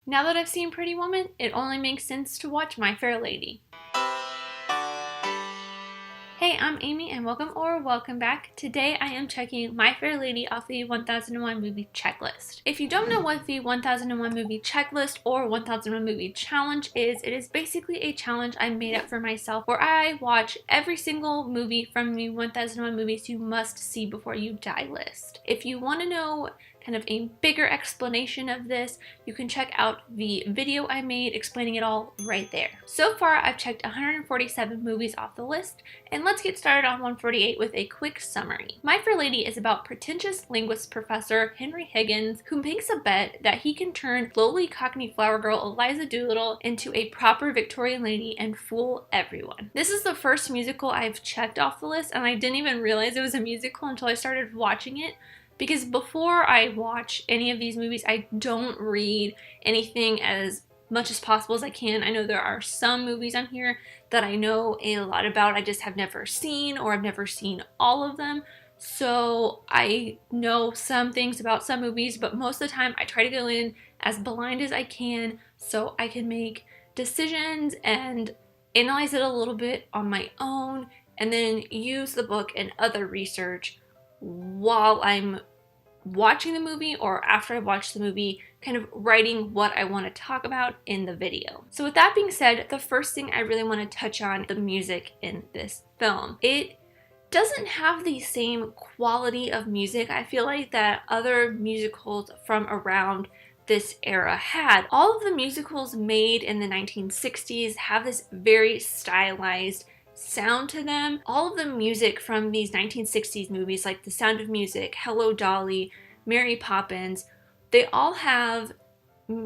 Now that I've seen Pretty Woman, it only makes sense to watch My Fair Lady. Hey, I'm Amy and welcome back. Today I am checking My Fair Lady off the 1001 movie checklist. If you don't know what the 1001 movie checklist or 1001 movie challenge is, it is basically a challenge I made up for myself where I watch every single movie from the 1001 movies you must see before you die list. If you want to know kind of a bigger explanation of this, you can check out the video I made explaining it all right there. So far, I've checked 147 movies off the list, and let's get started on 148 with a quick summary. My Fair Lady is about pretentious linguist professor Henry Higgins, who makes a bet that he can turn lowly Cockney flower girl Eliza Doolittle into a proper Victorian lady and fool everyone. This is the first musical I've checked off the list, and I didn't even realize it was a musical until I started watching it. Because before I watch any of these movies, I don't read anything as much as possible as I can. I know there are some movies on here that I know a lot about, I just have never seen, or I've never seen all of them. So I know some things about some movies, but most of the time I try to go in as blind as I can so I can make decisions and analyze it a little bit on my own, and then use the book and other research while I'm watching the movie or after I've watched the movie, kind of writing what I want to talk about in the video. So with that being said, the first thing I really want to touch on the music in this film. It doesn't have the same quality of music I feel like that other musicals from around this era had. All of the musicals made in the 1960s have this very stylized sound to them. All of the music from these 1960s movies, like The Sound of Music, Hello Dolly, Mary Poppins, they all have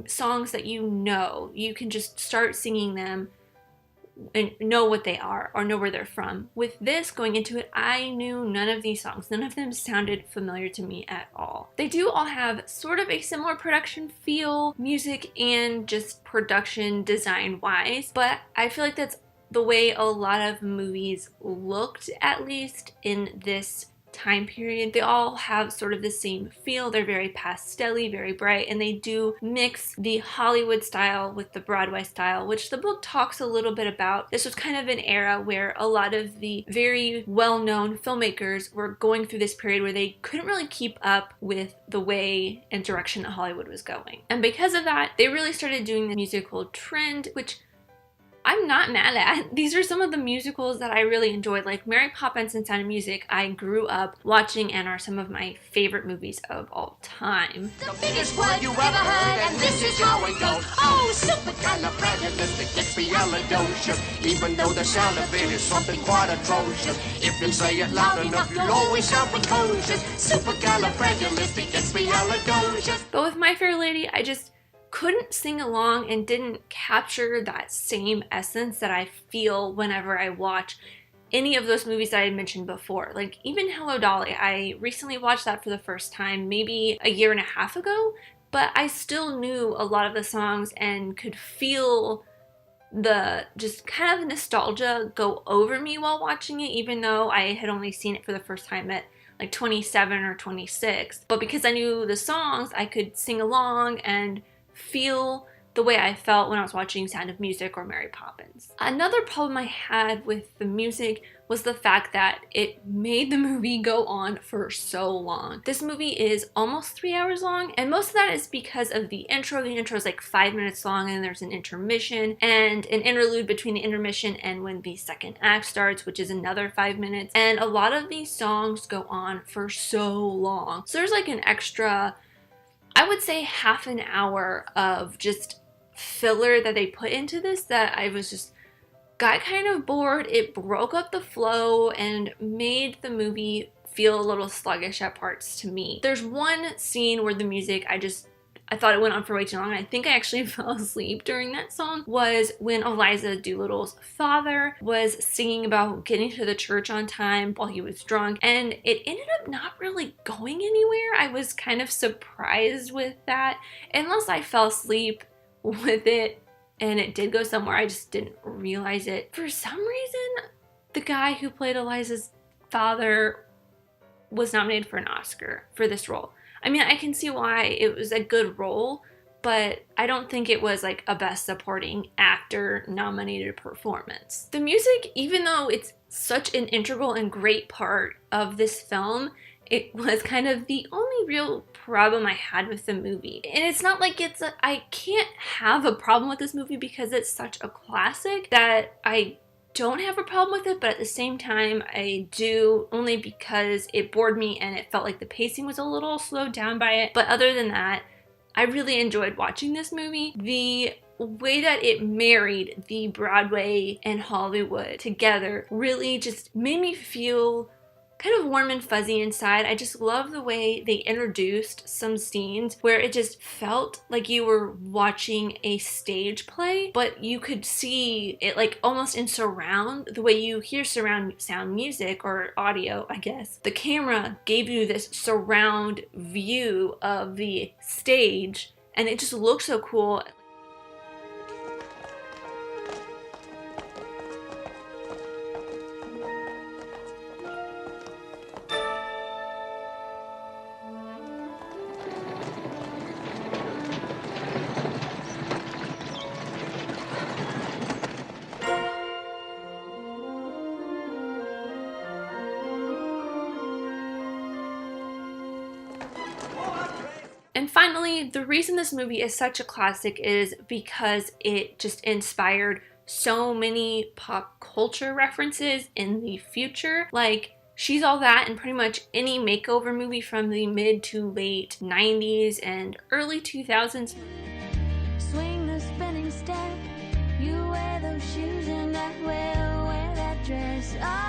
songs that you can just start singing them and know what they are or know where they're from. With this, going into it, I knew none of these songs. None of them sounded familiar to me at all. They do all have sort of a similar production feel, music and just production design wise, but I feel like that's the way a lot of movies looked, at least in this time period. They all have sort of the same feel. They're very pastel-y, very bright, and they do mix the Hollywood style with the Broadway style, which the book talks a little bit about. This was kind of an era where a lot of the very well-known filmmakers were going through this period where they couldn't really keep up with the way and direction that Hollywood was going. And because of that, they really started doing the musical trend, which I'm not mad at. These are some of the musicals that I really enjoyed, like Mary Poppins and Sound of Music. I grew up watching and are some of my favorite movies of all time. The biggest word you ever heard, and this is how it goes. Oh, supercalifragilisticexpialidocious. Even though the sound of it is something quite atrocious, if you say it loud enough, you'll always sound precocious. Supercalifragilisticexpialidocious. But with My Fair Lady, I just couldn't sing along and didn't capture that same essence that I feel whenever I watch any of those movies that I mentioned before. Like even Hello Dolly, I recently watched that for the first time maybe a year and a half ago, but I still knew a lot of the songs and could feel the just kind of nostalgia go over me while watching it, even though I had only seen it for the first time at like 27 or 26. But because I knew the songs, I could sing along and feel the way I felt when I was watching Sound of Music or Mary Poppins. Another problem I had with the music was the fact that it made the movie go on for so long. This movie is almost 3 hours long, and most of that is because of the intro. The intro is like 5 minutes long, and there's an intermission and an interlude between the intermission and when the second act starts, which is another 5 minutes. And a lot of these songs go on for so long. So there's like an extra, I would say, half an hour of just filler that they put into this that I was just got kind of bored. It broke up the flow and made the movie feel a little sluggish at parts to me. There's one scene where the music, I thought it went on for way too long. I think I actually fell asleep during that song, was when Eliza Doolittle's father was singing about getting to the church on time while he was drunk, and it ended up not really going anywhere. I was kind of surprised with that. Unless I fell asleep with it and it did go somewhere, I just didn't realize it. For some reason, the guy who played Eliza's father was nominated for an Oscar for this role. I mean, I can see why it was a good role, but I don't think it was like a Best Supporting Actor nominated performance. The music, even though it's such an integral and great part of this film, it was kind of the only real problem I had with the movie. And it's not like I can't have a problem with this movie because it's such a classic that I don't have a problem with it, but at the same time I do, only because it bored me and it felt like the pacing was a little slowed down by it. But other than that, I really enjoyed watching this movie. The way that it married the Broadway and Hollywood together really just made me feel kind of warm and fuzzy inside. I just love the way they introduced some scenes where it just felt like you were watching a stage play, but you could see it like almost in surround, the way you hear surround sound music or audio, I guess. The camera gave you this surround view of the stage, and it just looked so cool. And finally, the reason this movie is such a classic is because it just inspired so many pop culture references in the future. Like, She's All That in pretty much any makeover movie from the mid to late 90s and early 2000s. Swing the spinning step, you wear those shoes and I will wear that dress. Oh.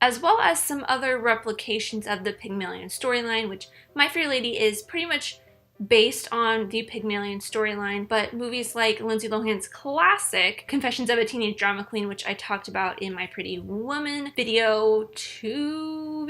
As well as some other replications of the Pygmalion storyline, which My Fair Lady is pretty much based on the Pygmalion storyline, but movies like Lindsay Lohan's classic Confessions of a Teenage Drama Queen, which I talked about in my Pretty Woman video 2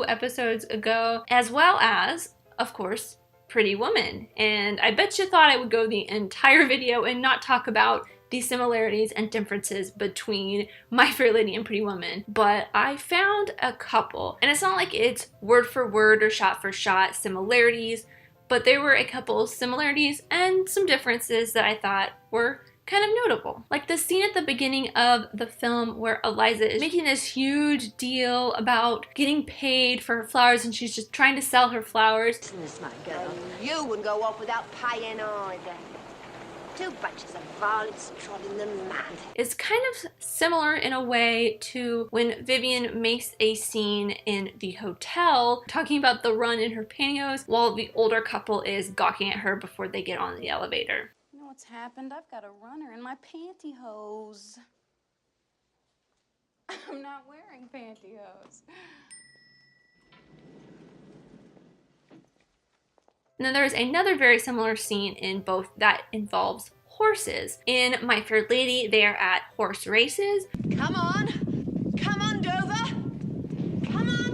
episodes ago, as well as, of course, Pretty Woman. And I bet you thought I would go the entire video and not talk about the similarities and differences between My Fair Lady and Pretty Woman, but I found a couple. And it's not like it's word for word or shot for shot similarities, but there were a couple similarities and some differences that I thought were kind of notable. Like the scene at the beginning of the film where Eliza is making this huge deal about getting paid for her flowers, and she's just trying to sell her flowers. My girl, you wouldn't go off without paying either. 2 bunches of varlets trotting the mud. It's kind of similar in a way to when Vivian makes a scene in the hotel talking about the run in her pantyhose while the older couple is gawking at her before they get on the elevator. You know what's happened? I've got a runner in my pantyhose. I'm not wearing pantyhose. And then there's another very similar scene in both that involves horses. In My Fair Lady, they are at horse races. Come on, Dover. Come on.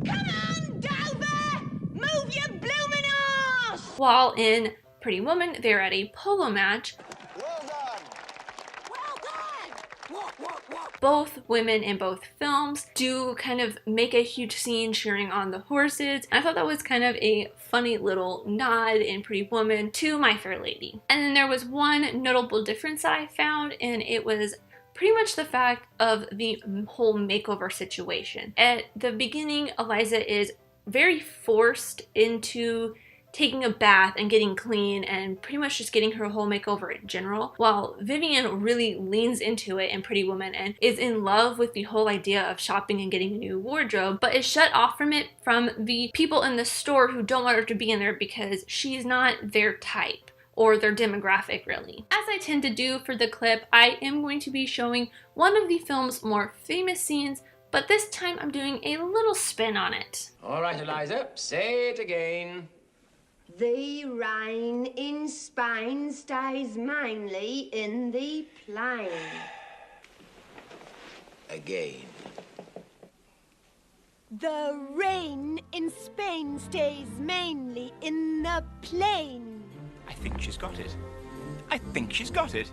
Come on, Dover. Move your blooming arse. While in Pretty Woman, they're at a polo match. Well done. Well done. Both women in both films do kind of make a huge scene cheering on the horses. And I thought that was kind of a funny little nod in Pretty Woman to My Fair Lady. And then there was one notable difference that I found, and it was pretty much the fact of the whole makeover situation. At the beginning, Eliza is very forced into taking a bath and getting clean and pretty much just getting her whole makeover in general, while Vivian really leans into it in Pretty Woman and is in love with the whole idea of shopping and getting a new wardrobe, but is shut off from it from the people in the store who don't want her to be in there because she's not their type or their demographic, really. As I tend to do for the clip, I am going to be showing one of the film's more famous scenes, but this time I'm doing a little spin on it. All right, Eliza, say it again. The rain in Spain stays mainly in the plain. Again. The rain in Spain stays mainly in the plain. I think she's got it. I think she's got it.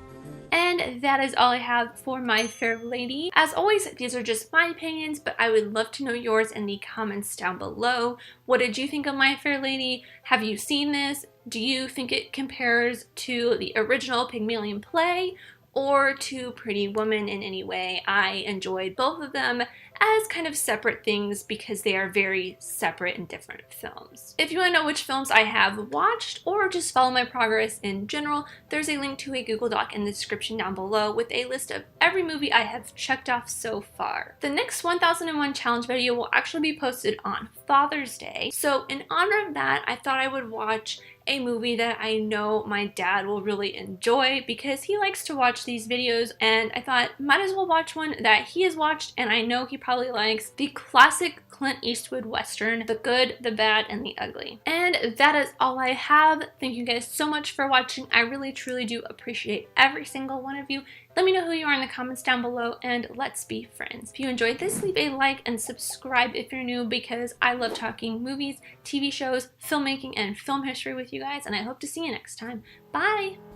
And that is all I have for My Fair Lady. As always, these are just my opinions, but I would love to know yours in the comments down below. What did you think of My Fair Lady? Have you seen this? Do you think it compares to the original Pygmalion play or to Pretty Woman in any way? I enjoyed both of them as kind of separate things because they are very separate and different films. If you want to know which films I have watched or just follow my progress in general, there's a link to a Google Doc in the description down below with a list of every movie I have checked off so far. The next 1001 challenge video will actually be posted on Father's Day, so in honor of that, I thought I would watch a movie that I know my dad will really enjoy because he likes to watch these videos, and I thought might as well watch one that he has watched and I know he probably likes, the classic Clint Eastwood Western, The Good, the Bad, and the Ugly. And that is all I have. Thank you guys so much for watching. I really truly do appreciate every single one of you. Let me know who you are in the comments down below, and let's be friends. If you enjoyed this, leave a like and subscribe if you're new because I love talking movies, TV shows, filmmaking, and film history with you guys, and I hope to see you next time. Bye!